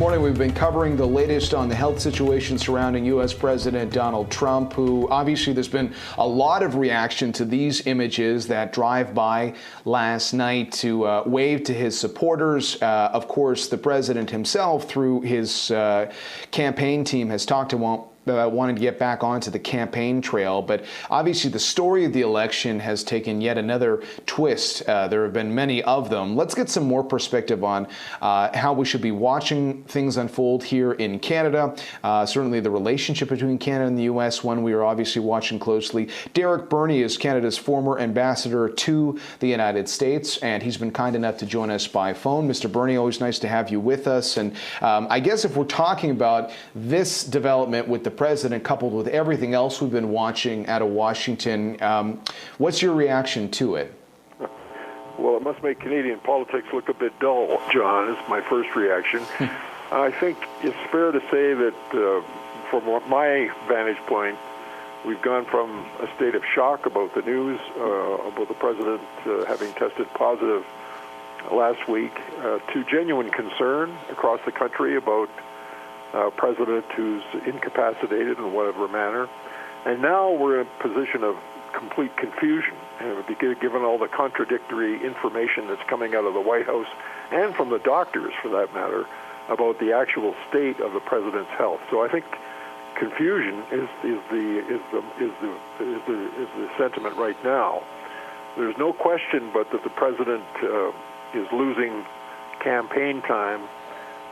Morning, we've been covering the latest on the health situation surrounding U.S. President Donald Trump, who obviously there's been a lot of reaction to these images that drive by last night to wave to his supporters. Of course, the president himself, through his campaign team, has talked about wanting to get back onto the campaign trail. But obviously the story of the election has taken yet another twist. There have been many of them. Let's get some more perspective on how we should be watching things unfold here in Canada. Certainly the relationship between Canada and the U.S., one we are obviously watching closely. Derek Burney is Canada's former ambassador to the United States, and he's been kind enough to join us by phone. Mr. Burney, always nice to have you with us. And I guess if we're talking about this development with the president coupled with everything else we've been watching out of Washington, what's your reaction to it? Well, it must make Canadian politics look a bit dull, John, is my first reaction. I think it's fair to say that from my vantage point, we've gone from a state of shock about the news, about the president having tested positive last week, to genuine concern across the country about president who's incapacitated in whatever manner. And now we're in a position of complete confusion, given all the contradictory information that's coming out of the White House and from the doctors, for that matter, about the actual state of the president's health. So I think confusion is the sentiment right now. There's no question but that the president is losing campaign time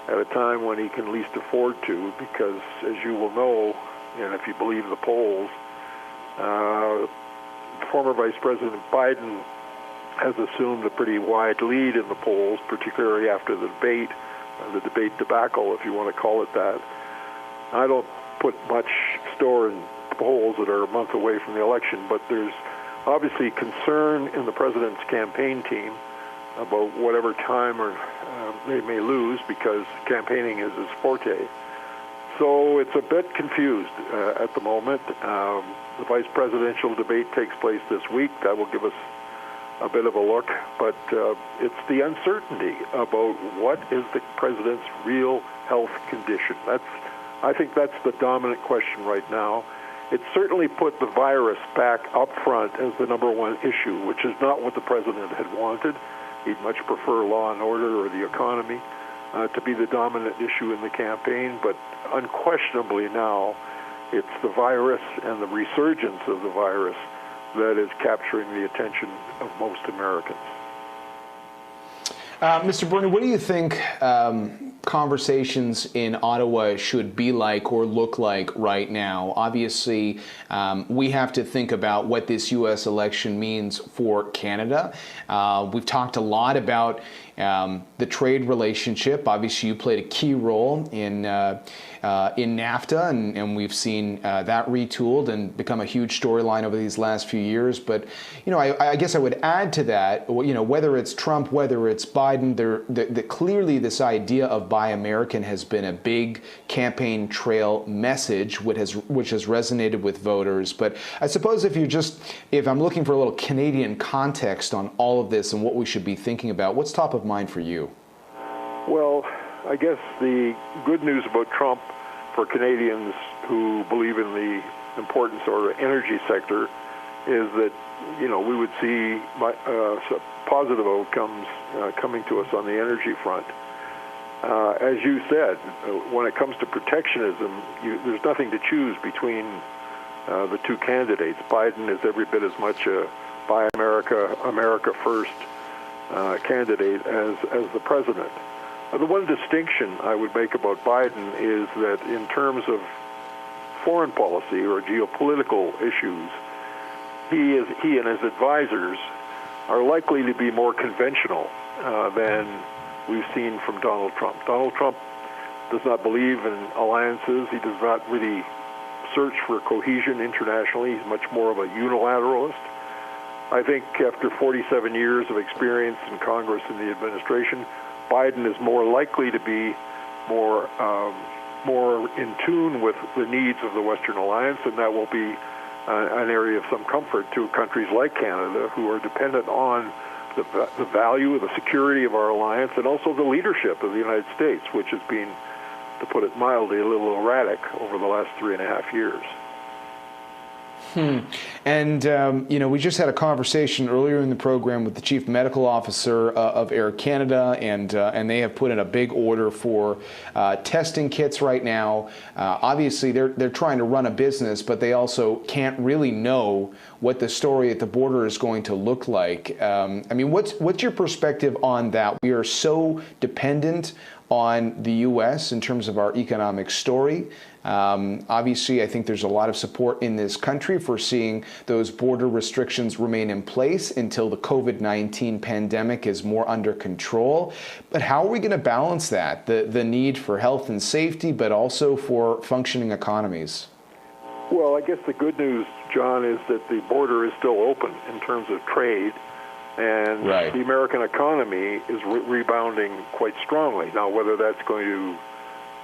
at a time when he can least afford to, because, as you will know, and if you believe the polls, former Vice President Biden has assumed a pretty wide lead in the polls, particularly after the debate debacle, if you want to call it that. I don't put much store in polls that are a month away from the election, but there's obviously concern in the president's campaign team about whatever time they may lose, because campaigning is his forte. So it's a bit confused at the moment. The vice presidential debate takes place this week. That will give us a bit of a look. But it's the uncertainty about what is the president's real health condition. I think that's the dominant question right now. It certainly put the virus back up front as the number one issue, which is not what the president had wanted. He'd much prefer law and order or the economy to be the dominant issue in the campaign. But unquestionably now, it's the virus and the resurgence of the virus that is capturing the attention of most Americans. Mr. Burney, what do you think conversations in Ottawa should be like or look like right now? Obviously, we have to think about what this U.S. election means for Canada. We've talked a lot about the trade relationship. Obviously, you played a key role in NAFTA, and we've seen that retooled and become a huge storyline over these last few years. But, you know, I guess I would add to that, you know, whether it's Trump, whether it's Biden, clearly this idea of Buy American has been a big campaign trail message, which has resonated with voters. But I suppose if I'm looking for a little Canadian context on all of this and what we should be thinking about, what's top of mind for you? Well, I guess the good news about Trump for Canadians who believe in the importance of the energy sector is that, you know, we would see positive outcomes coming to us on the energy front. As you said, when it comes to protectionism, there's nothing to choose between the two candidates. Biden is every bit as much a Buy America, America First candidate as the president. The one distinction I would make about Biden is that in terms of foreign policy or geopolitical issues, he and his advisors are likely to be more conventional than we've seen from Donald Trump. Donald Trump does not believe in alliances. He does not really search for cohesion internationally. He's much more of a unilateralist. I think after 47 years of experience in Congress and the administration, Biden is more likely to be more in tune with the needs of the Western Alliance, and that will be an area of some comfort to countries like Canada, who are dependent on the value of the security of our alliance and also the leadership of the United States, which has been to put it mildly, a little erratic over the last 3.5 years. And, we just had a conversation earlier in the program with the Chief Medical Officer of Air Canada, and they have put in a big order for testing kits right now. Obviously, they're trying to run a business, but they also can't really know what the story at the border is going to look like. What's your perspective on that? We are so dependent on the U.S. in terms of our economic story. Obviously, I think there's a lot of support in this country for seeing those border restrictions remain in place until the COVID-19 pandemic is more under control. But how are we going to balance that, the need for health and safety, but also for functioning economies? Well, I guess the good news, John, is that the border is still open in terms of trade. And right. The American economy is rebounding quite strongly. Now, whether that's going to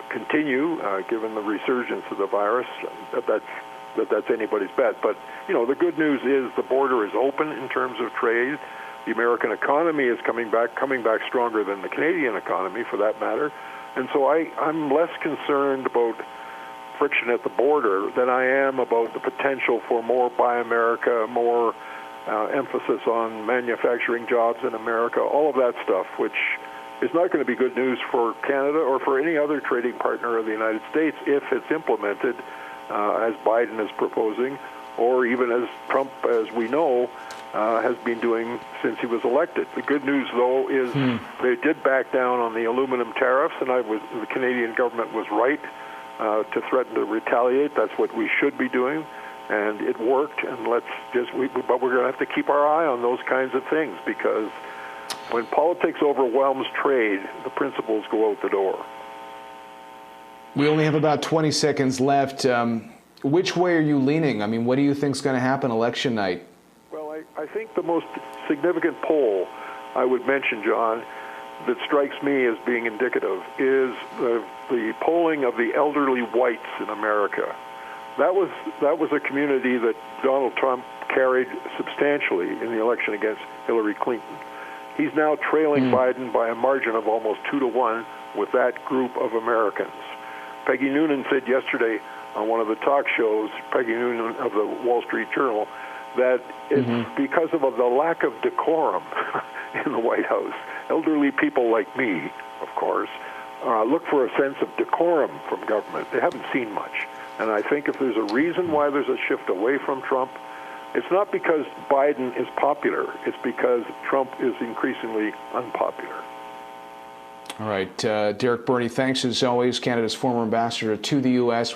continue, given the resurgence of the virus, that's anybody's bet. But, the good news is the border is open in terms of trade. The American economy is coming back stronger than the Canadian economy, for that matter. And so I'm less concerned about friction at the border than I am about the potential for more Buy America, more emphasis on manufacturing jobs in America, all of that stuff, which is not going to be good news for Canada or for any other trading partner of the United States if it's implemented as Biden is proposing, or even as Trump, as we know, has been doing since he was elected. The good news, though, is they did back down on the aluminum tariffs, and the Canadian government was right to threaten to retaliate. That's what we should be doing. And it worked, and but we're going to have to keep our eye on those kinds of things, because when politics overwhelms trade, the principles go out the door. We only have about 20 seconds left. Which way are you leaning? What do you think is going to happen election night? Well, I think the most significant poll I would mention, John, that strikes me as being indicative is the polling of the elderly whites in America. That was a community that Donald Trump carried substantially in the election against Hillary Clinton. He's now trailing Biden by a margin of almost 2-1 with that group of Americans. Peggy Noonan said yesterday on one of the talk shows, Peggy Noonan of the Wall Street Journal, that it's because of the lack of decorum in the White House. Elderly people like me, of course, look for a sense of decorum from government. They haven't seen much. And I think if there's a reason why there's a shift away from Trump, it's not because Biden is popular. It's because Trump is increasingly unpopular. All right. Derek Burney, thanks as always, Canada's former ambassador to the U.S.